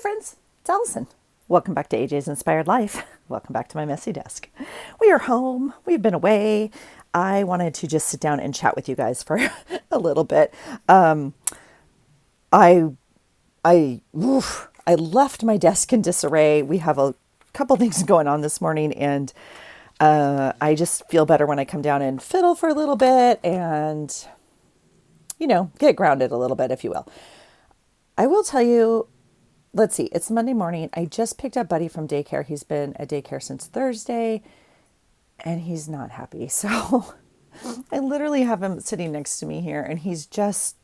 friends, it's Allison. Welcome back to AJ's Inspired Life. Welcome back to my messy desk. We are home. We've been away. I wanted to just sit down and chat with you guys for a little bit. I I left my desk in disarray. We have a couple things going on this morning, and I just feel better when I come down and fiddle for a little bit and, get grounded a little bit, if you will. I will tell you, let's see, it's Monday morning. I just picked up Buddy from daycare. He's been at daycare since Thursday, and he's not happy. So I literally have him sitting next to me here, and he's just,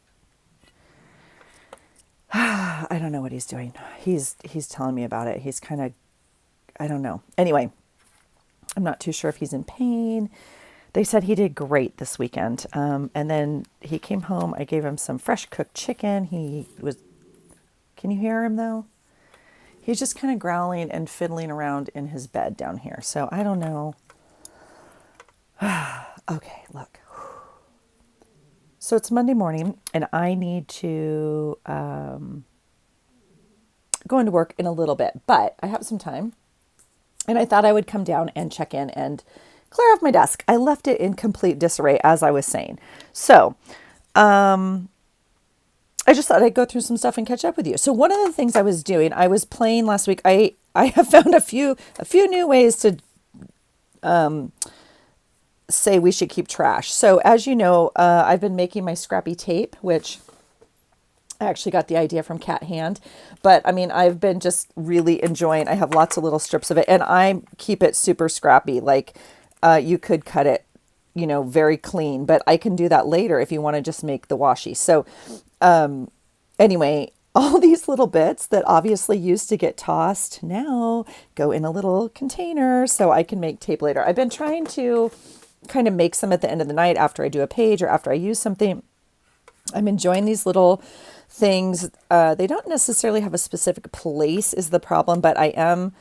I don't know what he's doing. He's telling me about it. He's kind of, I don't know. Anyway, I'm not too sure if he's in pain. They said he did great this weekend. And then he came home. I gave him some fresh cooked chicken. Can you hear him though? He's just kind of growling and fiddling around in his bed down here. So I don't know. Okay, look. So it's Monday morning, and I need to go into work in a little bit, but I have some time. And I thought I would come down and check in and clear off my desk. I left it in complete disarray, as I was saying. So I just thought I'd go through some stuff and catch up with you. So one of the things I was doing, I was playing last week. I have found a few new ways to say we should keep trash. So as you know, I've been making my scrappy tape, which I actually got the idea from Cat Hand, but I mean, I've been just really enjoying, I have lots of little strips of it, and I keep it super scrappy. Like you could cut it, very clean, but I can do that later if you want to just make the washi. So anyway, all these little bits that obviously used to get tossed now go in a little container so I can make tape later. I've been trying to kind of make some at the end of the night after I do a page or after I use something. I'm enjoying these little things. They don't necessarily have a specific place is the problem, but I am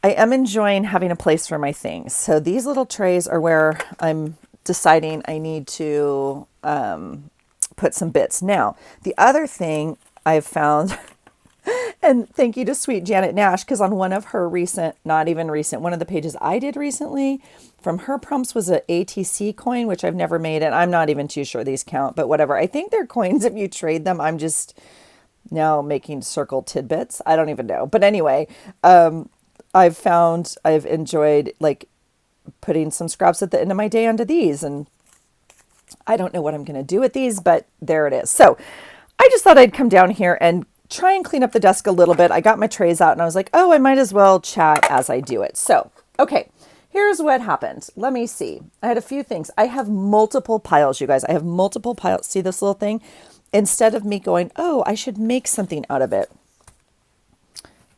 enjoying having a place for my things. So these little trays are where I'm deciding I need to put some bits. Now, the other thing I've found, and thank you to sweet Janet Nash, because on one of her not even recent, one of the pages I did recently from her prompts was a ATC coin, which I've never made, and I'm not even too sure these count, but whatever. I think they're coins if you trade them. I'm just now making circle tidbits. I don't even know. But anyway, I've enjoyed like putting some scraps at the end of my day onto these, and I don't know what I'm going to do with these, but there it is. So I just thought I'd come down here and try and clean up the desk a little bit. I got my trays out and I was like, oh, I might as well chat as I do it. So, okay, here's what happened. Let me see. I had a few things. I have multiple piles, you guys. I have multiple piles. See this little thing? Instead of me going, oh, I should make something out of it.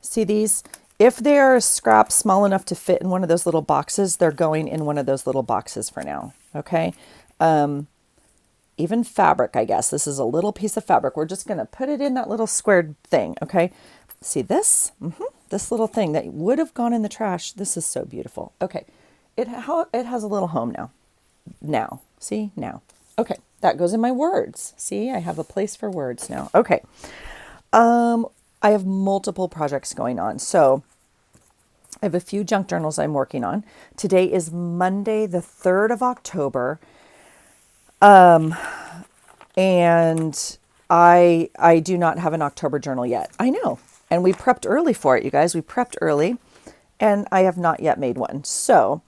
See these? If they are scraps small enough to fit in one of those little boxes, they're going in one of those little boxes for now. Okay. Even fabric, I guess. This is a little piece of fabric. We're just going to put it in that little squared thing. Okay. See this? This little thing that would have gone in the trash. This is so beautiful. Okay. It has a little home now. See? Now. Okay. That goes in my words. See? I have a place for words now. Okay. I have multiple projects going on. So I have a few junk journals I'm working on. Today is Monday, the 3rd of October. And I do not have an October journal yet. I know. And we prepped early for it, you guys. We prepped early, and I have not yet made one. So,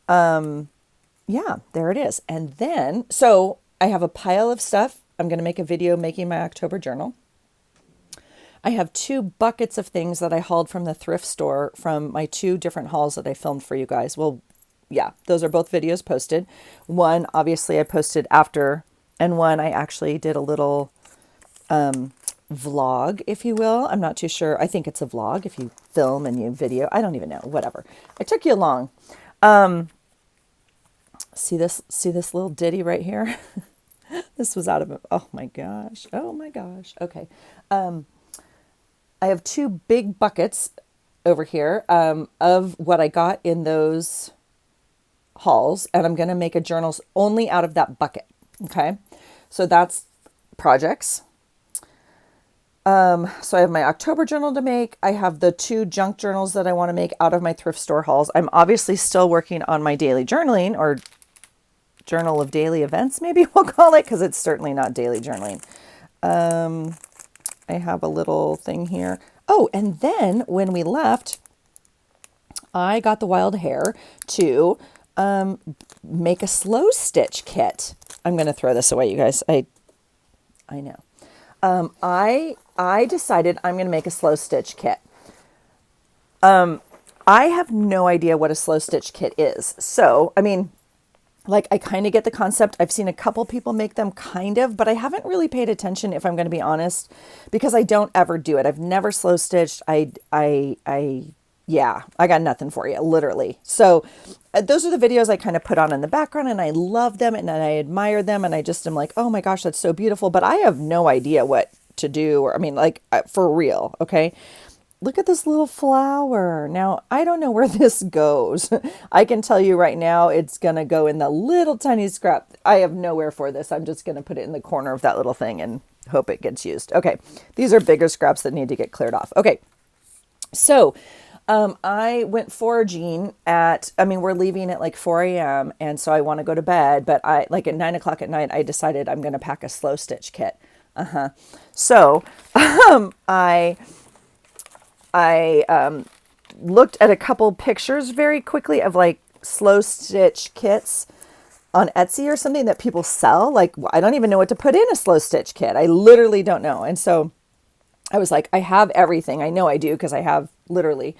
yeah, there it is. And then, so I have a pile of stuff. I'm going to make a video making my October journal. I have 2 buckets of things that I hauled from the thrift store from my 2 different hauls that I filmed for you guys. Well, yeah, those are both videos posted. One, obviously, I posted after, and one I actually did a little vlog, if you will. I'm not too sure. I think it's a vlog if you film and you video. I don't even know. Whatever. I took you along. See this little ditty right here? This was out of it. Oh my gosh. Okay. I have 2 big buckets over here of what I got in those hauls, and I'm going to make a journal only out of that bucket. Okay. So that's projects. So I have my October journal to make. I have the 2 junk journals that I want to make out of my thrift store hauls. I'm obviously still working on my daily journaling, or journal of daily events, maybe we'll call it, because it's certainly not daily journaling. I have a little thing here. Oh, and then when we left, I got the wild hair to make a slow stitch kit. I'm going to throw this away, you guys. I know. I decided I'm going to make a slow stitch kit. I have no idea what a slow stitch kit is. So, I mean, like, I kind of get the concept. I've seen a couple people make them, kind of, but I haven't really paid attention, if I'm going to be honest, because I don't ever do it. I've never slow stitched. Yeah, I got nothing for you, literally. So those are the videos I kind of put on in the background, and I love them and I admire them. And I just am like, oh my gosh, that's so beautiful. But I have no idea what to do, or I mean, like, for real. Okay. Look at this little flower. Now, I don't know where this goes. I can tell you right now, it's going to go in the little tiny scrap. I have nowhere for this. I'm just going to put it in the corner of that little thing and hope it gets used. Okay. These are bigger scraps that need to get cleared off. Okay. So, I went foraging we're leaving at like 4 a.m. And so I want to go to bed, but at 9 o'clock at night, I decided I'm going to pack a slow stitch kit. So, I looked at a couple pictures very quickly of like slow stitch kits on Etsy or something that people sell. Like, I don't even know what to put in a slow stitch kit. I literally don't know. And so I was like, I have everything. I know I do, because I have literally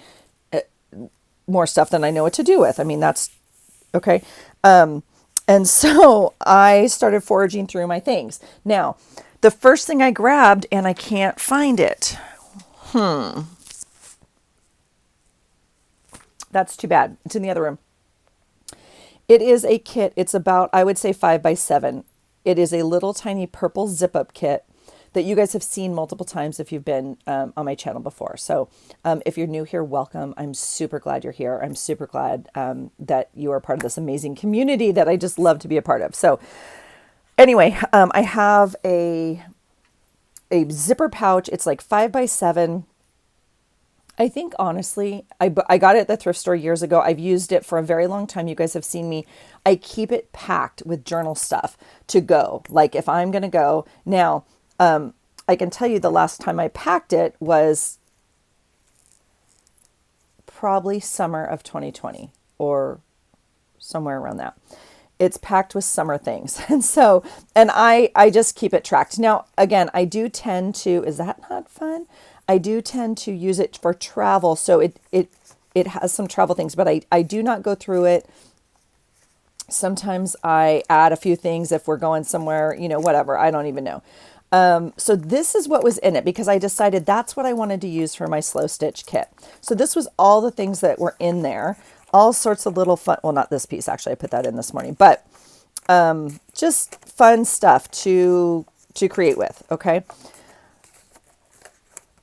more stuff than I know what to do with. I mean, that's okay. And so I started foraging through my things. Now, the first thing I grabbed, and I can't find it. That's too bad. It's in the other room. It is a kit. It's about, I would say, 5x7. It is a little tiny purple zip-up kit that you guys have seen multiple times if you've been on my channel before. So if you're new here, welcome. I'm super glad you're here. I'm super glad that you are part of this amazing community that I just love to be a part of. So anyway, I have a zipper pouch. It's like 5x7. I think, honestly, I got it at the thrift store years ago. I've used it for a very long time. You guys have seen me. I keep it packed with journal stuff to go. Like, if I'm going to go now, I can tell you the last time I packed it was probably summer of 2020 or somewhere around that. It's packed with summer things. And so, and I just keep it tracked. Now, again, I do tend to, is that not fun? I do tend to use it for travel. So it has some travel things, but I do not go through it. Sometimes I add a few things if we're going somewhere, whatever. I don't even know. So this is what was in it, because I decided that's what I wanted to use for my slow stitch kit. So this was all the things that were in there, all sorts of little fun, well, not this piece, actually, I put that in this morning, but, just fun stuff to create with. Okay.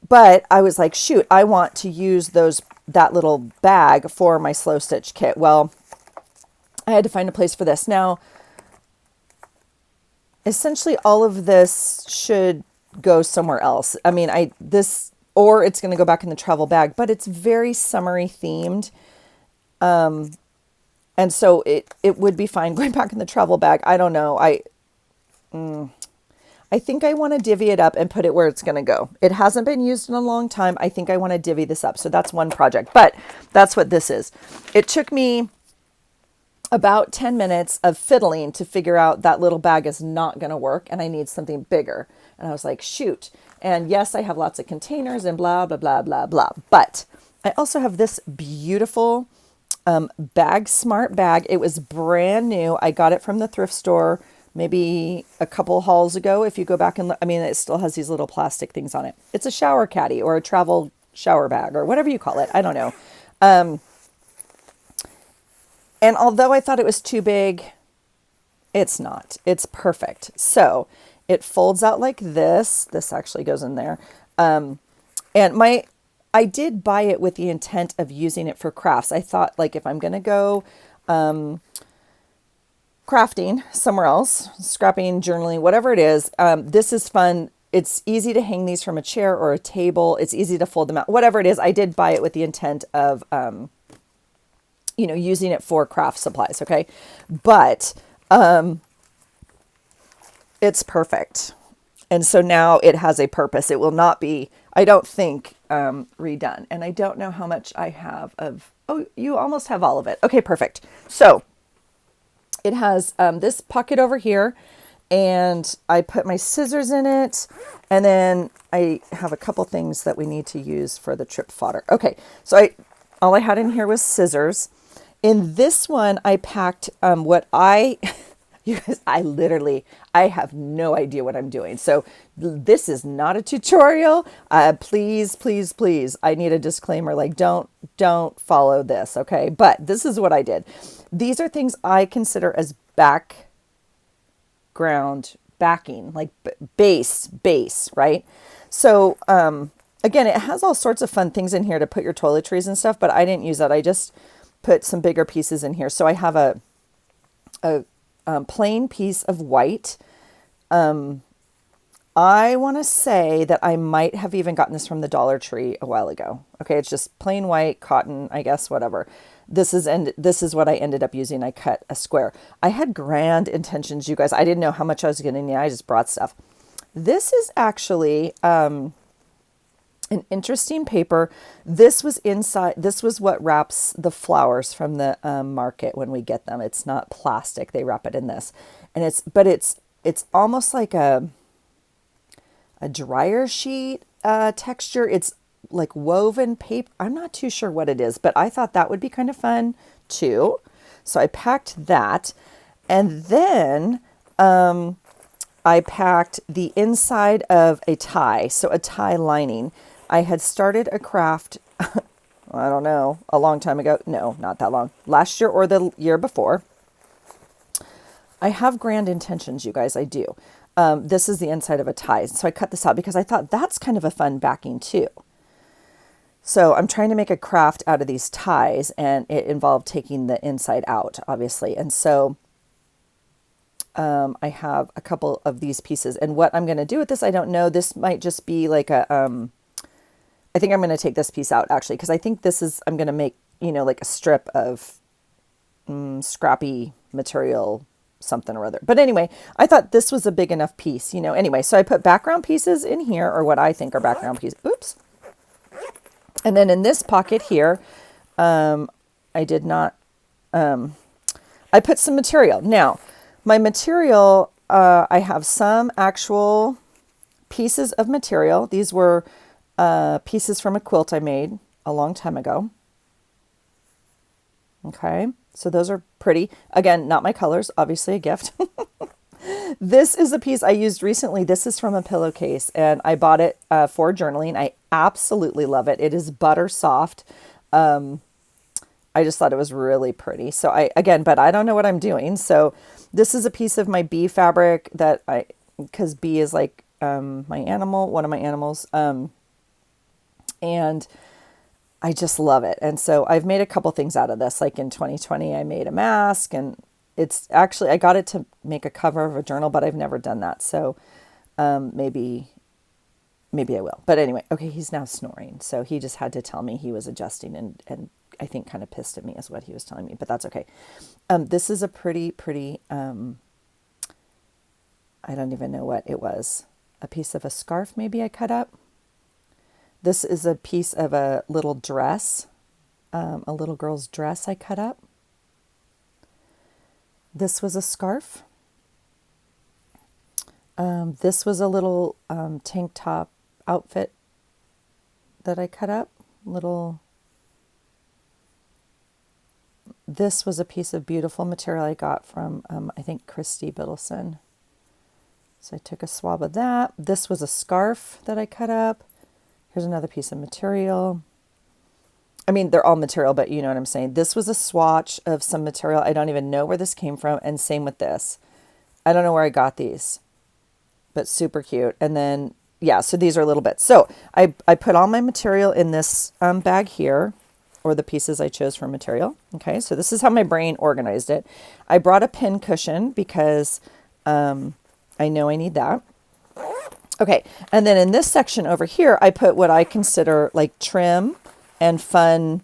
But I was like, shoot, I want to use that little bag for my slow stitch kit. Well, I had to find a place for this. Now, essentially all of this should go somewhere else. I mean, or it's going to go back in the travel bag, but it's very summery themed. And so it would be fine going back in the travel bag. I don't know. I think I want to divvy it up and put it where it's going to go. It hasn't been used in a long time. I think I want to divvy this up. So that's one project, but that's what this is. It took me about 10 minutes of fiddling to figure out that little bag is not going to work and I need something bigger. And I was like, shoot. And yes, I have lots of containers and blah, blah, blah, blah, blah. But I also have this beautiful Bag Smart bag. It was brand new. I got it from the thrift store maybe a couple hauls ago. If you go back and look, I mean, it still has these little plastic things on it. It's a shower caddy or a travel shower bag or whatever you call it. I don't know. And although I thought it was too big, it's not. It's perfect. So it folds out like this. This actually goes in there. And I did buy it with the intent of using it for crafts. I thought, like, if I'm going to go crafting somewhere else, scrapping, journaling, whatever it is, this is fun. it's easy to hang these from a chair or a table. It's easy to fold them out, whatever it is. I did buy it with the intent of, you know, using it for craft supplies. Okay. But, it's perfect. And so now it has a purpose. It will not be, I don't think, redone. And I don't know how much I have of, oh, you almost have all of it. Okay, perfect. So it has this pocket over here, and I put my scissors in it. And then I have a couple things that we need to use for the trip fodder. Okay, so all I had in here was scissors. In this one, I packed what you guys, I have no idea what I'm doing. So this is not a tutorial. Please, please, please. I need a disclaimer. Like, don't follow this. Okay. But this is what I did. These are things I consider as backing, like base, right? So, again, it has all sorts of fun things in here to put your toiletries and stuff, but I didn't use that. I just put some bigger pieces in here. So I have a plain piece of white. I want to say that I might have even gotten this from the Dollar Tree a while ago. Okay, it's just plain white cotton, I guess, whatever. This is what I ended up using. I cut a square. I had grand intentions, you guys. I didn't know how much I was going to need. I just brought stuff. This is actually an interesting paper. This was inside. This was what wraps the flowers from the market when we get them. It's not plastic. They wrap it in this, and it's almost like a dryer sheet texture. It's like woven paper. I'm not too sure what it is, but I thought that would be kind of fun too. So I packed that, and then I packed the inside of a tie. So a tie lining. I had started a craft, I don't know, a long time ago. No, not that long. Last year or the year before. I have grand intentions, you guys. I do. This is the inside of a tie. So I cut this out because I thought that's kind of a fun backing too. So I'm trying to make a craft out of these ties, and it involved taking the inside out, obviously. And so I have a couple of these pieces. And what I'm going to do with this, I don't know. This might just be like I think I'm going to take this piece out actually, because I think I'm going to make, you know, like a strip of scrappy material, something or other. But anyway, I thought this was a big enough piece, you know. Anyway, so I put background pieces in here, or what I think are background pieces. Oops. And then in this pocket here, I put some material. Now, my material, I have some actual pieces of material. These were pieces from a quilt I made a long time ago. Okay, so those are pretty. Again, not my colors, obviously a gift. This is a piece I used recently. This is from a pillowcase, and I bought it for journaling. I absolutely love it. It is butter soft. I just thought it was really pretty. So but I don't know what I'm doing. So this is a piece of my bee fabric because bee is like my animal, one of my animals. And I just love it. And so I've made a couple things out of this. Like in 2020, I made a mask, and it's actually, I got it to make a cover of a journal, but I've never done that. So maybe I will. But anyway, okay, he's now snoring. So he just had to tell me he was adjusting, and I think kind of pissed at me is what he was telling me, but that's okay. This is a pretty, I don't even know what it was. A piece of a scarf maybe I cut up. This is a piece of a little dress, a little girl's dress I cut up. This was a scarf. This was a little tank top outfit that I cut up. This was a piece of beautiful material I got from, I think, Christy Biddleson. So I took a swab of that. This was a scarf that I cut up. Here's another piece of material. I mean, they're all material, but you know what I'm saying. This was a swatch of some material. I don't even know where this came from. And same with this. I don't know where I got these, but super cute. And then, yeah, so these are little bits. So I put all my material in this bag here, or the pieces I chose for material. Okay, so this is how my brain organized it. I brought a pin cushion because I know I need that. Okay, and then in this section over here, I put what I consider like trim and fun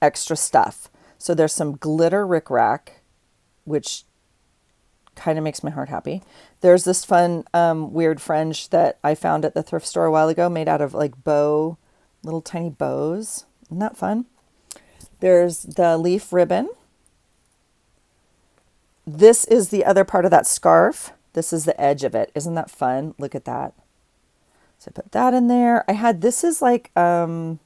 extra stuff. So there's some glitter rickrack, which kind of makes my heart happy. There's this fun weird fringe that I found at the thrift store a while ago, made out of like little tiny bows. Isn't that fun? There's the leaf ribbon. This is the other part of that scarf. This is the edge of it. Isn't that fun? Look at that. So I put that in there. This is like, I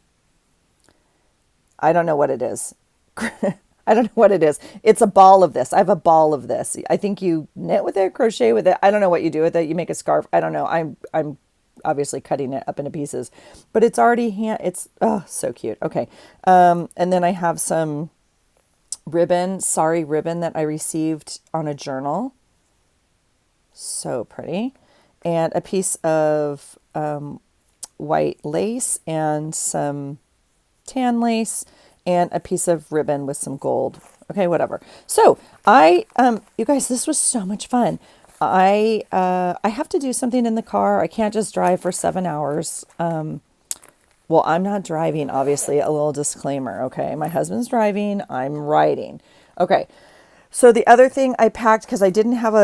don't know what it is. I don't know what it is. It's a ball of this. I have a ball of this. I think you knit with it, crochet with it. I don't know what you do with it. You make a scarf. I don't know. I'm obviously cutting it up into pieces, but it's already it's, oh, so cute. Okay. And then I have some sari ribbon that I received on a journal. So pretty. And a piece of white lace and some tan lace and a piece of ribbon with some gold. Okay, whatever. So you guys, this was so much fun. I have to do something in the car. I can't just drive for 7 hours. Well, I'm not driving, obviously, a little disclaimer. Okay. My husband's driving. I'm riding. Okay. So the other thing I packed, because I didn't have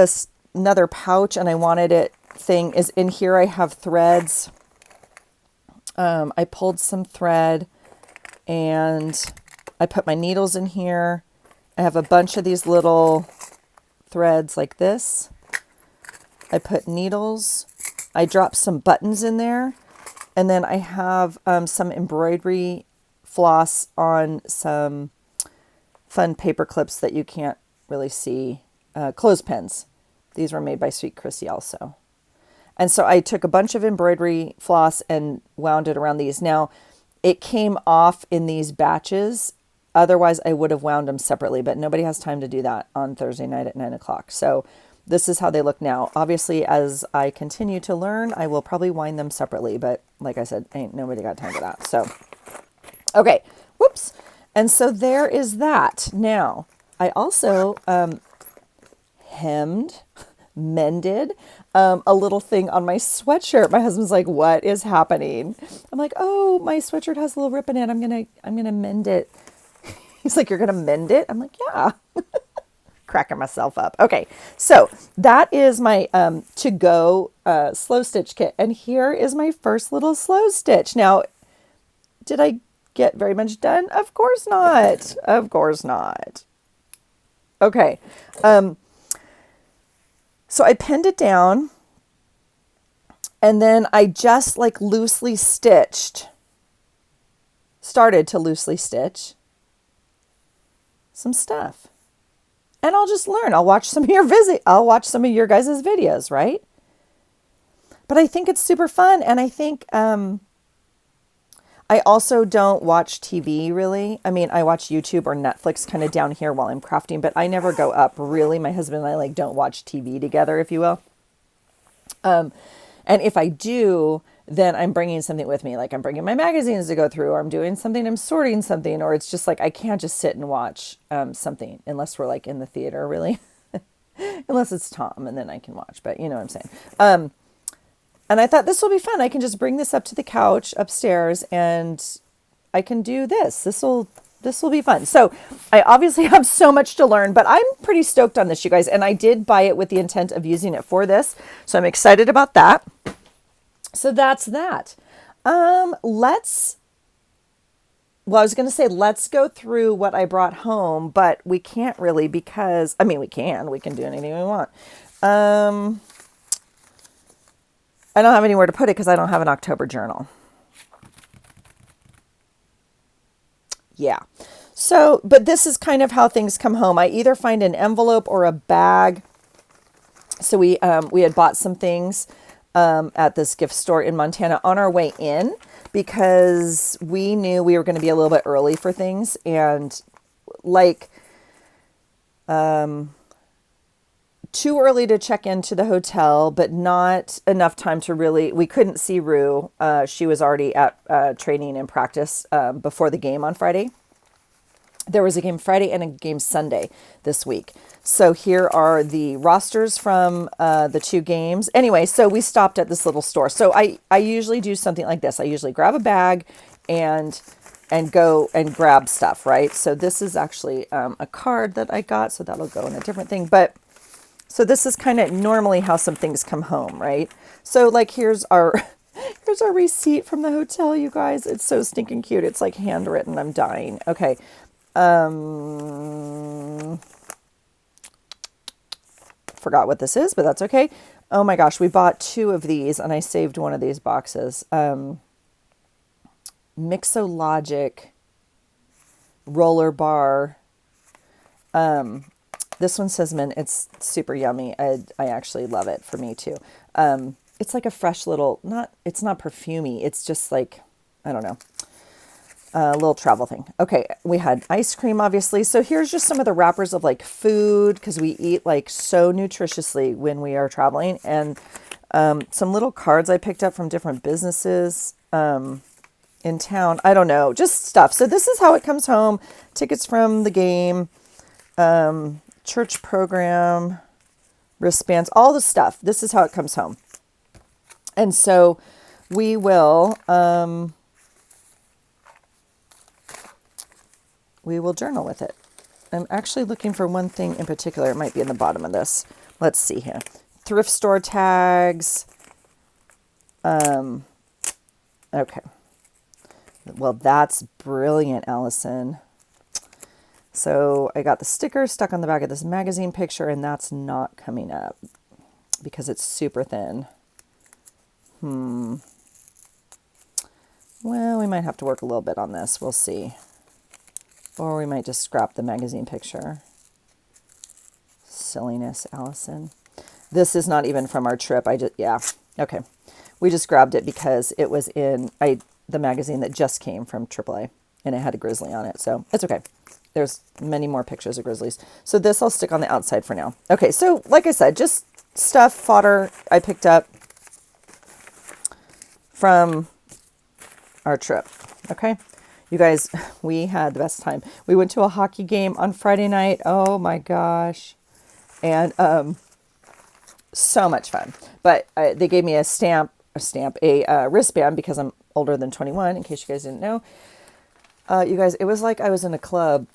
another pouch and I wanted it is in here. I have threads. I pulled some thread and I put my needles in here. I have a bunch of these little threads like this. I put needles. I dropped some buttons in there. And then I have some embroidery floss on some fun paper clips that you can't really see. Clothespins. These were made by Sweet Chrissy also. And so I took a bunch of embroidery floss and wound it around these. Now, it came off in these batches. Otherwise, I would have wound them separately, but nobody has time to do that on Thursday night at 9 o'clock. So this is how they look now. Obviously, as I continue to learn, I will probably wind them separately. But like I said, ain't nobody got time for that. So, okay. Whoops. And so there is that. Now, I also mended a little thing on my sweatshirt. My husband's like, "What is happening?" I'm like, "Oh, my sweatshirt has a little rip in it. I'm gonna mend it." He's like, "You're gonna mend it?" I'm like, "Yeah." Cracking myself up. Okay, so that is my to-go slow stitch kit, and here is my first little slow stitch. Now, did I get very much done? Of course not. Of course not. Okay. So I pinned it down and then I just like started to loosely stitch some stuff. And I'll just learn. I'll watch some of your guys' videos, right? But I think it's super fun. And I think I also don't watch TV really. I mean, I watch YouTube or Netflix kind of down here while I'm crafting, but I never go up really. My husband and I like don't watch TV together, if you will. And if I do, then I'm bringing something with me. Like I'm bringing my magazines to go through, or I'm doing something, I'm sorting something, or it's just like, I can't just sit and watch something unless we're like in the theater really, unless it's Tom, and then I can watch, but you know what I'm saying? And I thought this will be fun. I can just bring this up to the couch upstairs and I can do this. This will be fun. So I obviously have so much to learn, but I'm pretty stoked on this, you guys. And I did buy it with the intent of using it for this. So I'm excited about that. So that's that. I was going to say, let's go through what I brought home, but we can't really because, I mean, we can do anything we want. I don't have anywhere to put it because I don't have an October journal. Yeah. So, but this is kind of how things come home. I either find an envelope or a bag. So we had bought some things at this gift store in Montana on our way in because we knew we were going to be a little bit early for things, and like too early to check into the hotel, but not enough time to we couldn't see Rue. She was already at training and practice before the game on Friday. There was a game Friday and a game Sunday this week. So here are the rosters from the 2 games. Anyway, so we stopped at this little store. So I usually do something like this. I usually grab a bag and go and grab stuff, right? So this is actually a card that I got, so that'll go in a different thing. But so this is kind of normally how some things come home, right? So like here's our here's our receipt from the hotel, you guys. It's so stinking cute. It's like handwritten. I'm dying. Okay. Forgot what this is, but that's okay. Oh my gosh, we bought 2 of these and I saved one of these boxes. Mixologic roller bar. This one says mint. It's super yummy. I actually love it, for me too. It's like a fresh little, it's not perfumey. It's just like, I don't know. A little travel thing. Okay, we had ice cream, obviously. So here's just some of the wrappers of like food, because we eat like so nutritiously when we are traveling. And some little cards I picked up from different businesses in town. I don't know, just stuff. So this is how it comes home. Tickets from the game, church program, wristbands, all the stuff. This is how it comes home. And so we will... we will journal with it. I'm actually looking for one thing in particular. It might be in the bottom of this. Let's see here. Thrift store tags. Okay. Well, that's brilliant, Allison. So I got the sticker stuck on the back of this magazine picture, and that's not coming up because it's super thin. Well, we might have to work a little bit on this. We'll see. Or we might just scrap the magazine picture. Silliness, Allison. This is not even from our trip. Yeah, okay. We just grabbed it because it was in the magazine that just came from AAA, and it had a grizzly on it. So it's okay. There's many more pictures of grizzlies. So this I'll stick on the outside for now. Okay, so like I said, just stuff, fodder I picked up from our trip. Okay. You guys, we had the best time. We went to a hockey game on Friday night. Oh my gosh. And so much fun. But they gave me a wristband because I'm older than 21, in case you guys didn't know. You guys, it was like I was in a club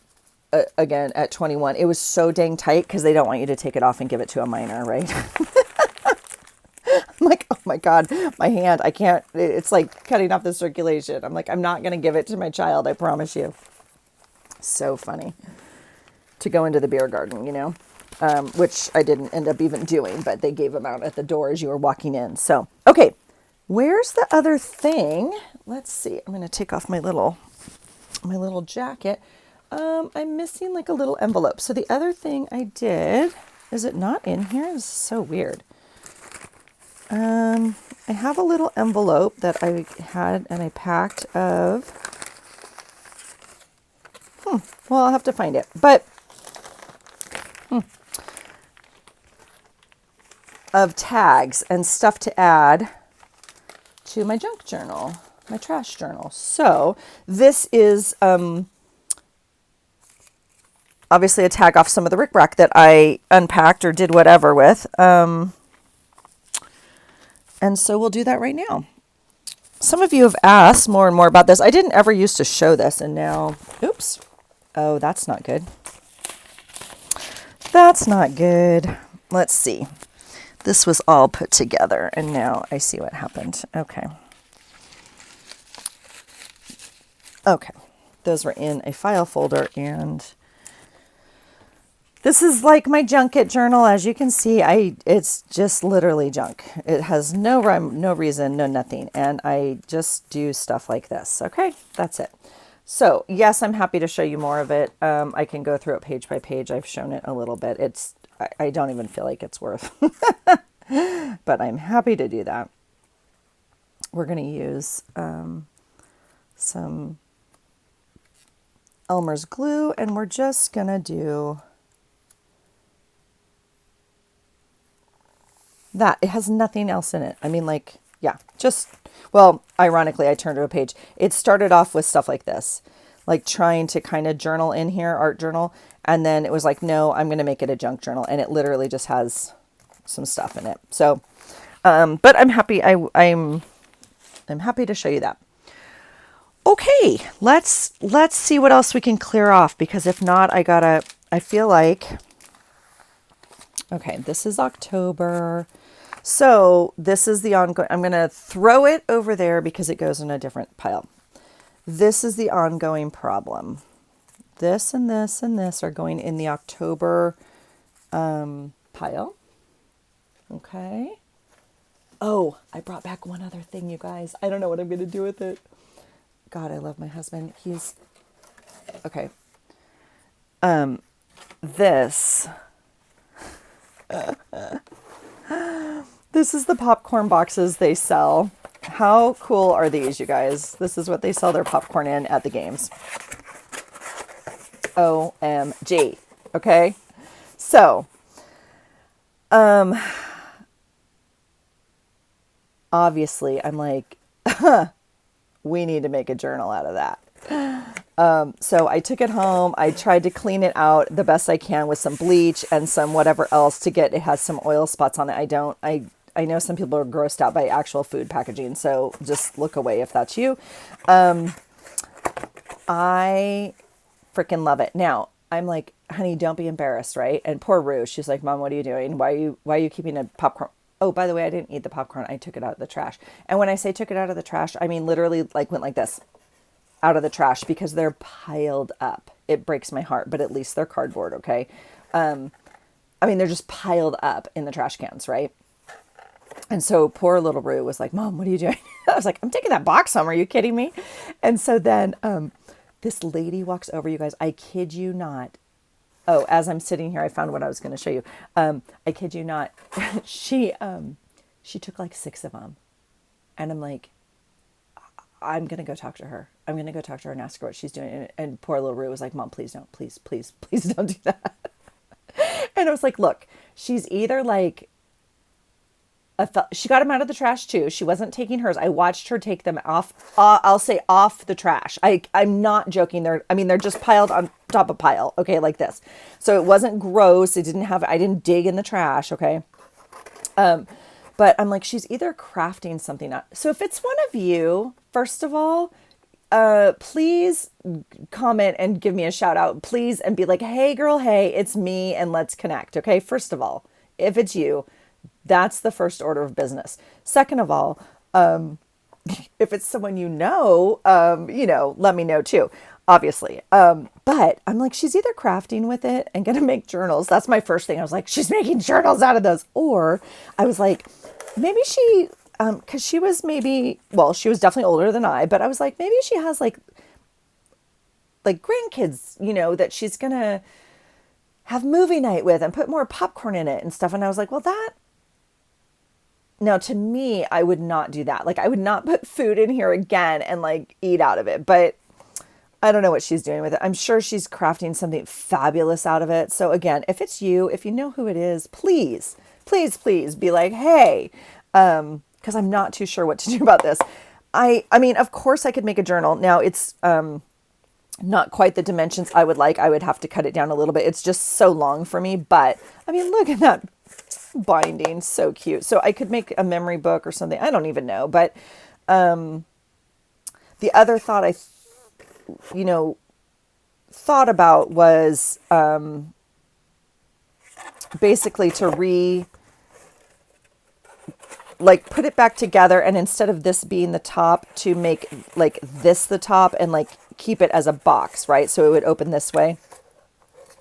again at 21. It was so dang tight because they don't want you to take it off and give it to a minor, right? I'm like, oh my God, my hand, I can't, it's like cutting off the circulation. I'm like, I'm not going to give it to my child, I promise you. So funny to go into the beer garden, which I didn't end up even doing, but they gave them out at the door as you were walking in. So, okay, where's the other thing? Let's see. I'm going to take off my little jacket. I'm missing like a little envelope. So the other thing I did, is it not in here? This is so weird. I have a little envelope that I had and I packed of, well, I'll have to find it, but, of tags and stuff to add to my junk journal, my trash journal. So this is, obviously a tag off some of the rickrack that I unpacked or did whatever with, and so we'll do that right now. Some of you have asked more and more about this. I didn't ever used to show this, and now, oops. Oh, that's not good. That's not good. Let's see. This was all put together, and now I see what happened. Okay. Okay. Those were in a file folder, and this is like my junket journal. As you can see, it's just literally junk. It has no rhyme, no reason, no nothing. And I just do stuff like this. Okay, that's it. So yes, I'm happy to show you more of it. I can go through it page by page. I've shown it a little bit. I don't even feel like it's worth, but I'm happy to do that. We're going to use some Elmer's glue, and we're just going to do that. It has nothing else in it. I mean, like, yeah, just, well, ironically, I turned to a page. It started off with stuff like this. like trying to kind of journal in here, art journal. And then it was like, no, I'm going to make it a junk journal. And it literally just has some stuff in it. So, but I'm happy. I'm happy to show you that. Okay, let's see what else we can clear off, because if not, I feel like, okay, this is October. So this is the ongoing, I'm going to throw it over there because it goes in a different pile. This is the ongoing problem. This and this and this are going in the October pile. Okay. Oh, I brought back one other thing, you guys. I don't know what I'm going to do with it. God, I love my husband. He's okay. This this is the popcorn boxes they sell. How cool are these, you guys? This is what they sell their popcorn in at the games. OMG. Okay. So, obviously I'm like, we need to make a journal out of that. So I took it home. I tried to clean it out the best I can with some bleach and some whatever else to get, it has some oil spots on it. I know some people are grossed out by actual food packaging, so just look away if that's you. I freaking love it. Now I'm like, honey, don't be embarrassed, right? And poor Rue, she's like, Mom, what are you doing? Why are you keeping a popcorn? Oh, by the way, I didn't eat the popcorn. I took it out of the trash. And when I say took it out of the trash, I mean literally like went like this out of the trash because they're piled up. It breaks my heart, but at least they're cardboard, okay? I mean, they're just piled up in the trash cans, right? And so poor little Rue was like, Mom, what are you doing? I was like, I'm taking that box home. Are you kidding me? And so then this lady walks over, you guys. I kid you not. Oh, as I'm sitting here, I found what I was going to show you. I kid you not. She took like 6 of them. And I'm like, I'm going to go talk to her. I'm going to go talk to her and ask her what she's doing. And poor little Rue was like, Mom, please don't. Please don't do that. And I was like, look, she's either like, she got them out of the trash too. She wasn't taking hers. I watched her take them off. I'll say off the trash. I'm not joking. They're just piled on top of pile. Okay. Like this. So it wasn't gross. I didn't dig in the trash. Okay. But I'm like, she's either crafting something up. So if it's one of you, first of all, please comment and give me a shout out, please. And be like, hey girl, hey, it's me. And let's connect. Okay. First of all, if it's you, that's the first order of business. Second of all, if it's someone let me know too, obviously. But I'm like, she's either crafting with it and going to make journals. That's my first thing. I was like, she's making journals out of those. Or I was like, maybe she, cause she was she was definitely older than I, but I was like, maybe she has like grandkids, that she's going to have movie night with and put more popcorn in it and stuff. And I was like, well, now, to me, I would not do that. Like, I would not put food in here again and like eat out of it. But I don't know what she's doing with it. I'm sure she's crafting something fabulous out of it. So again, if it's you, if you know who it is, please be like, hey, because I'm not too sure what to do about this. I mean, of course I could make a journal. Now it's not quite the dimensions I would like. I would have to cut it down a little bit. It's just so long for me. But I mean, look at that binding, so cute. So I could make a memory book or something. I don't even know. But the other thought I thought about was basically to put it back together, and instead of this being the top, to make like this the top and like keep it as a box, right? So it would open this way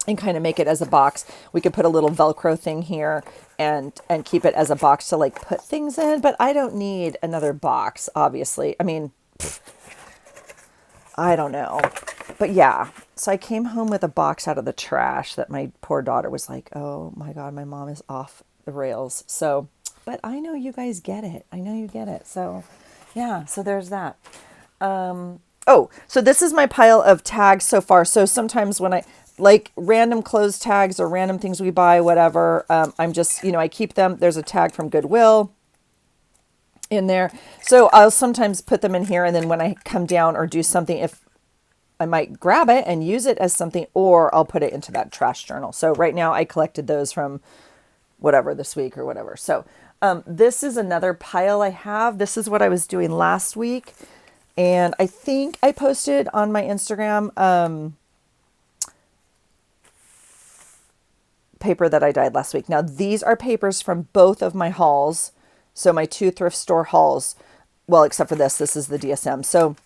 and kind of make it as a box. We could put a little Velcro thing here and keep it as a box to like put things in, but I don't need another box, obviously. I mean, I don't know, but yeah. So I came home with a box out of the trash that my poor daughter was like, oh my God, my mom is off the rails. So, but I know you guys get it. I know you get it. So yeah, so there's that. So this is my pile of tags so far. So sometimes when I like random clothes tags or random things we buy, whatever, I'm just, I keep them. There's a tag from Goodwill in there. So I'll sometimes put them in here. And then when I come down or do something, if I might grab it and use it as something, or I'll put it into that trash journal. So right now I collected those from whatever this week or whatever. So this is another pile I have. This is what I was doing last week. And I think I posted on my Instagram paper that I dyed last week. Now these are papers from both of my hauls. So my 2 thrift store hauls, well, except for this is the DSM. So,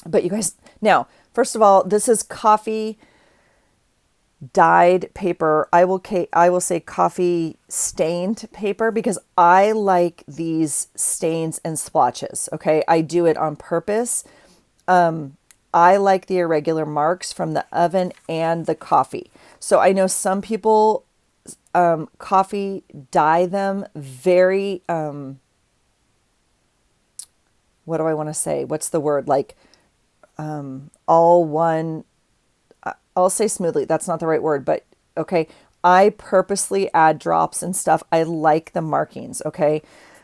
but you guys, now, first of all, this is coffee dyed paper. I will say coffee stained paper because I like these stains and splotches. Okay. I do it on purpose. I like the irregular marks from the oven and the coffee. So I know some people, coffee dye them very, what do I want to say? What's the word? Like, all one, I'll say smoothly. That's not the right word, but okay. I purposely add drops and stuff. I like the markings. Okay.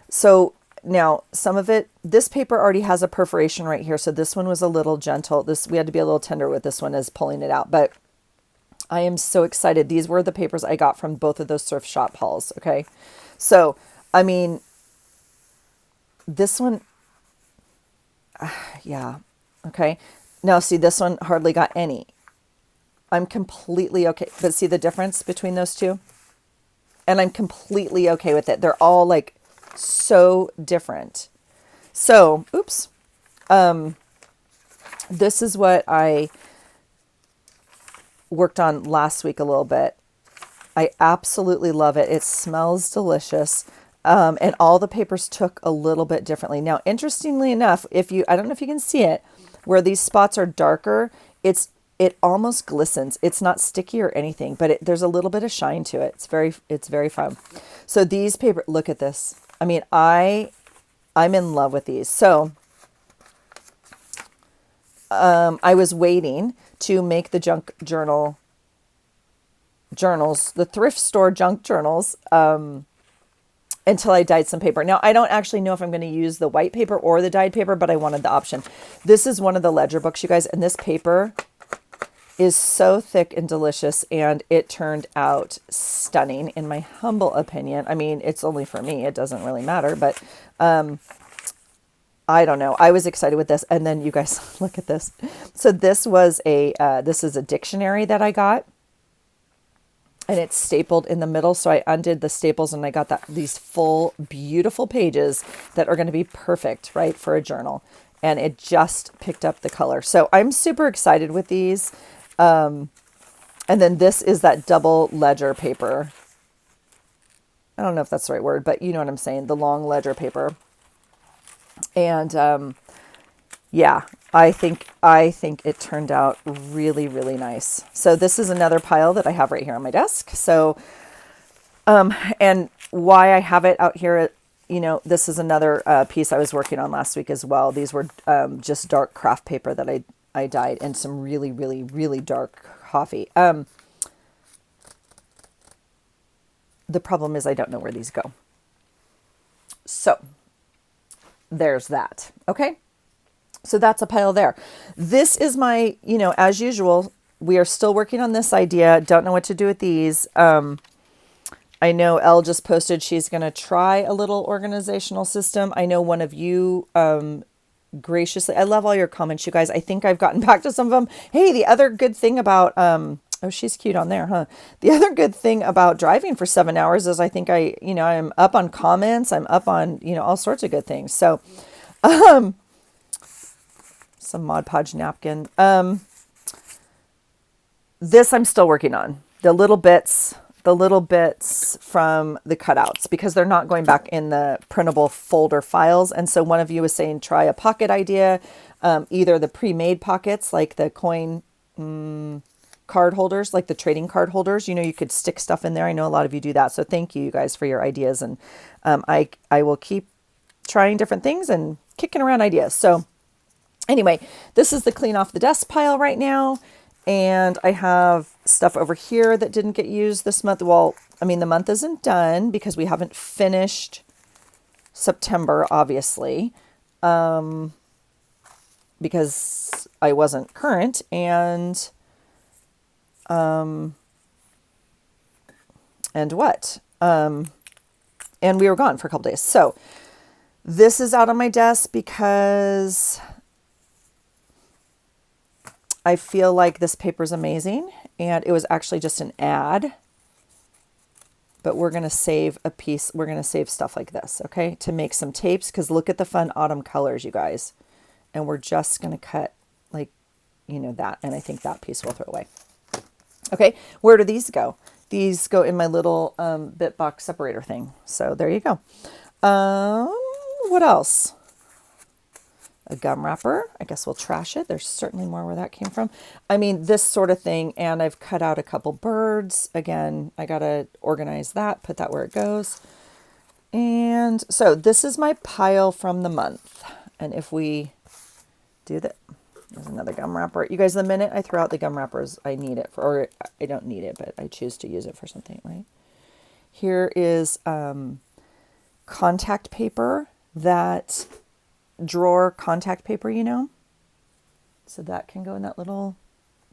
So now some of it, this paper already has a perforation right here. So this one was a little gentle. We had to be a little tender with this one as pulling it out, but I am so excited. These were the papers I got from both of those thrift shop hauls. Okay. So, I mean, this one, yeah. Okay. Now see, this one hardly got any. I'm completely okay. But see the difference between those two? And I'm completely okay with it. They're all like so different. So, oops. This is what I worked on last week a little bit. I absolutely love it. It smells delicious. And all the papers took a little bit differently. Now, interestingly enough, I don't know if you can see it, where these spots are darker, it almost glistens. It's not sticky or anything, but there's a little bit of shine to it. It's very fun. So these paper, look at this. I mean, I'm in love with these. So, I was waiting to make the junk journals, the thrift store junk journals, until I dyed some paper. Now, I don't actually know if I'm going to use the white paper or the dyed paper, but I wanted the option. This is one of the ledger books, you guys, and this paper is so thick and delicious, and it turned out stunning in my humble opinion. I mean, it's only for me. It doesn't really matter, but I don't know. I was excited with this. And then you guys, look at this. So this was this is a dictionary that I got, and it's stapled in the middle. So I undid the staples and I got these full, beautiful pages that are going to be perfect, right, for a journal. And it just picked up the color. So I'm super excited with these. And then this is that double ledger paper. I don't know if that's the right word, but you know what I'm saying. The long ledger paper. And, yeah, I think it turned out really, really nice. So this is another pile that I have right here on my desk. So, and why I have it out here, you know, this is another piece I was working on last week as well. These were just dark craft paper that I dyed, and some really, really, really dark coffee. The problem is I don't know where these go. So there's that. Okay. So that's a pile there. This is my, you know, as usual, we are still working on this idea. Don't know what to do with these. I know Elle just posted she's going to try a little organizational system. I know one of you graciously, I love all your comments, you guys. I think I've gotten back to some of them. Hey, the other good thing about, oh, she's cute on there, huh? The other good thing about driving for 7 hours is I think I'm up on comments. I'm up on, all sorts of good things. So, some Mod Podge napkin. This I'm still working on. The little bits from the cutouts, because they're not going back in the printable folder files. And so one of you was saying, try a pocket idea, either the pre-made pockets, like the coin card holders, like the trading card holders, you could stick stuff in there. I know a lot of you do that. So thank you guys for your ideas. And I will keep trying different things and kicking around ideas. So anyway, this is the clean off the desk pile right now. And I have stuff over here that didn't get used this month. Well, I mean, the month isn't done because we haven't finished September, obviously, because I wasn't current, and what? And we were gone for a couple days. So this is out on my desk because I feel like this paper is amazing, and it was actually just an ad, but we're going to save a piece. We're going to save stuff like this, okay, to make some tapes, because look at the fun autumn colors, you guys. And we're just going to cut like, that. And I think that piece we'll throw away. Okay, where do these go? These go in my little bit box separator thing. So there you go. What else? A gum wrapper. I guess we'll trash it. There's certainly more where that came from. I mean, this sort of thing. And I've cut out a couple birds. Again, I got to organize that, put that where it goes. And so this is my pile from the month. And if we do that, there's another gum wrapper. You guys, the minute I throw out the gum wrappers, I need it for, or I don't need it, but I choose to use it for something, right? Here is contact paper, that drawer contact paper, so that can go in that little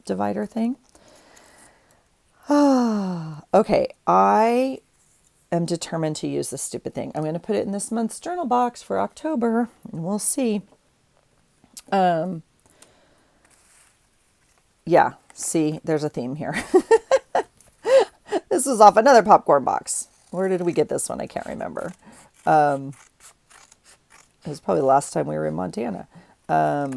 divider thing. Okay, I am determined to use this stupid thing. I'm going to put it in this month's journal box for October, and we'll see. Yeah, see, there's a theme here. This was off another popcorn box. Where did we get this one? I can't remember. It was probably the last time we were in Montana. I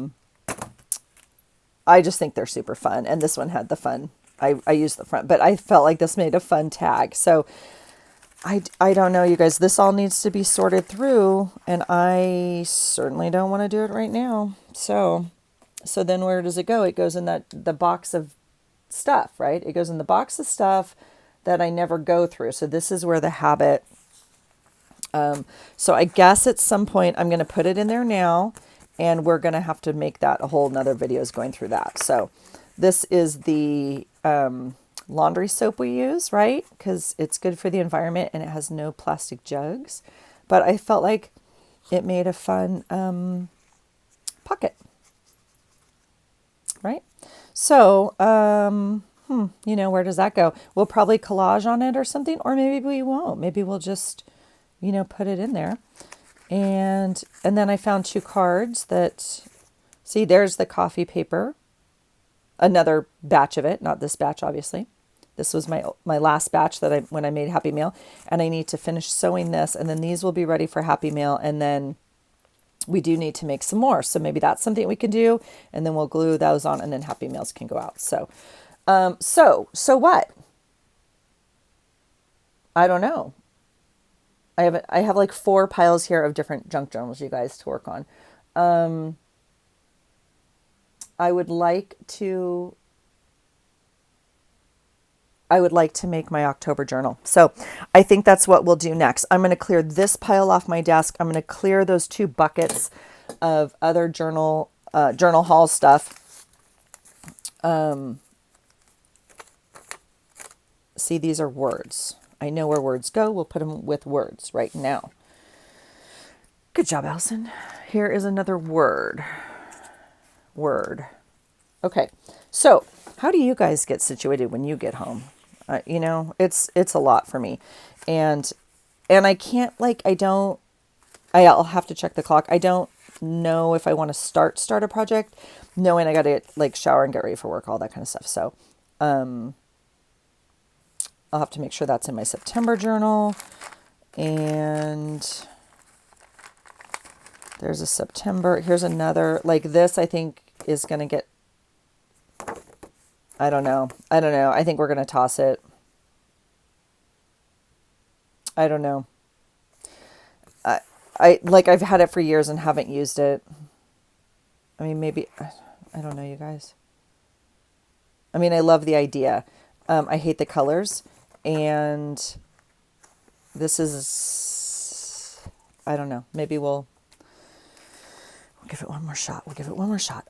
just think they're super fun. And this one had the fun. I used the front, but I felt like this made a fun tag. So I don't know, you guys. This all needs to be sorted through, and I certainly don't want to do it right now. So then where does it go? It goes in the box of stuff, right? It goes in the box of stuff that I never go through. So this is where the habit. So I guess at some point I'm going to put it in there now, and we're going to have to make that a whole nother video is going through that. So this is the laundry soap we use, right? Because it's good for the environment and it has no plastic jugs. But I felt like it made a fun pocket. Right? So, where does that go? We'll probably collage on it or something, or maybe we won't. Maybe we'll just, put it in there. And then I found 2 cards that, see, there's the coffee paper. Another batch of it, not this batch, obviously. This was my last batch that when I made Happy Mail, and I need to finish sewing this, and then these will be ready for Happy Mail, and then we do need to make some more. So maybe that's something we can do, and then we'll glue those on, and then Happy Meals can go out. So what? I don't know. I have like 4 piles here of different junk journals, you guys, to work on. I would like to make my October journal. So I think that's what we'll do next. I'm going to clear this pile off my desk. I'm going to clear those 2 buckets of other journal haul stuff. See, these are words. I know where words go. We'll put them with words right now. Good job, Allison. Here is another word. Okay. So how do you guys get situated when you get home? It's a lot for me. And I can't, I'll have to check the clock. I don't know if I want to start a project knowing I got to shower and get ready for work, all that kind of stuff. So, I'll have to make sure that's in my September journal. And there's a September. Here's another, this I think is going to get, I don't know. I think we're going to toss it. I don't know. I've had it for years and haven't used it. I mean, maybe, I don't know, you guys. I mean, I love the idea. I hate the colors, and this is, I don't know, maybe we'll give it one more shot.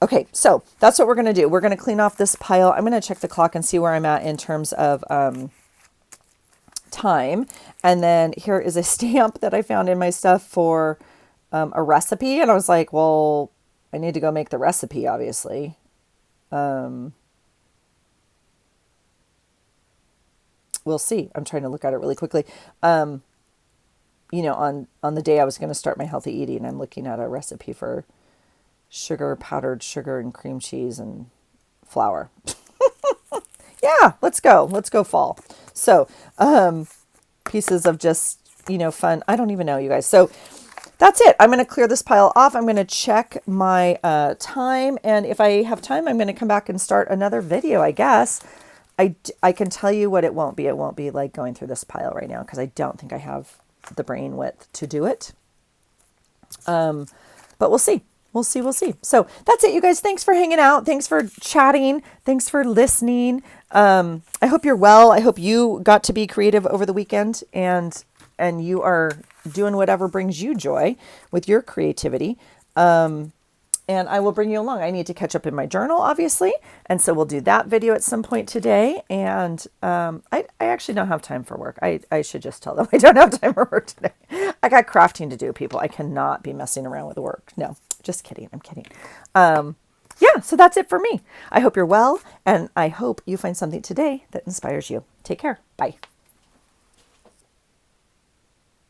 Okay, so that's what we're going to do. We're going to clean off this pile. I'm going to check the clock and see where I'm at in terms of time. And then here is a stamp that I found in my stuff for a recipe. And I was like, well, I need to go make the recipe, obviously. We'll see. I'm trying to look at it really quickly. You know, on the day I was going to start my healthy eating, I'm looking at a recipe for sugar, powdered sugar and cream cheese and flour. Yeah, let's go. Let's go fall. So, pieces of just, you know, fun. I don't even know, you guys. So that's it. I'm going to clear this pile off. I'm going to check my time. And if I have time, I'm going to come back and start another video, I guess. I can tell you what it won't be. It won't be like going through this pile right now because I don't think I have the brain width to do it. But we'll see. We'll see. We'll see. So that's it, you guys. Thanks for hanging out. Thanks for chatting. Thanks for listening. I hope you're well. I hope you got to be creative over the weekend and you are doing whatever brings you joy with your creativity. And I will bring you along. I need to catch up in my journal, obviously. And so we'll do that video at some point today. And I actually don't have time for work. I should just tell them I don't have time for work today. I got crafting to do, people. I cannot be messing around with work. No, just kidding. I'm kidding. Yeah, so that's it for me. I hope you're well. And I hope you find something today that inspires you. Take care. Bye.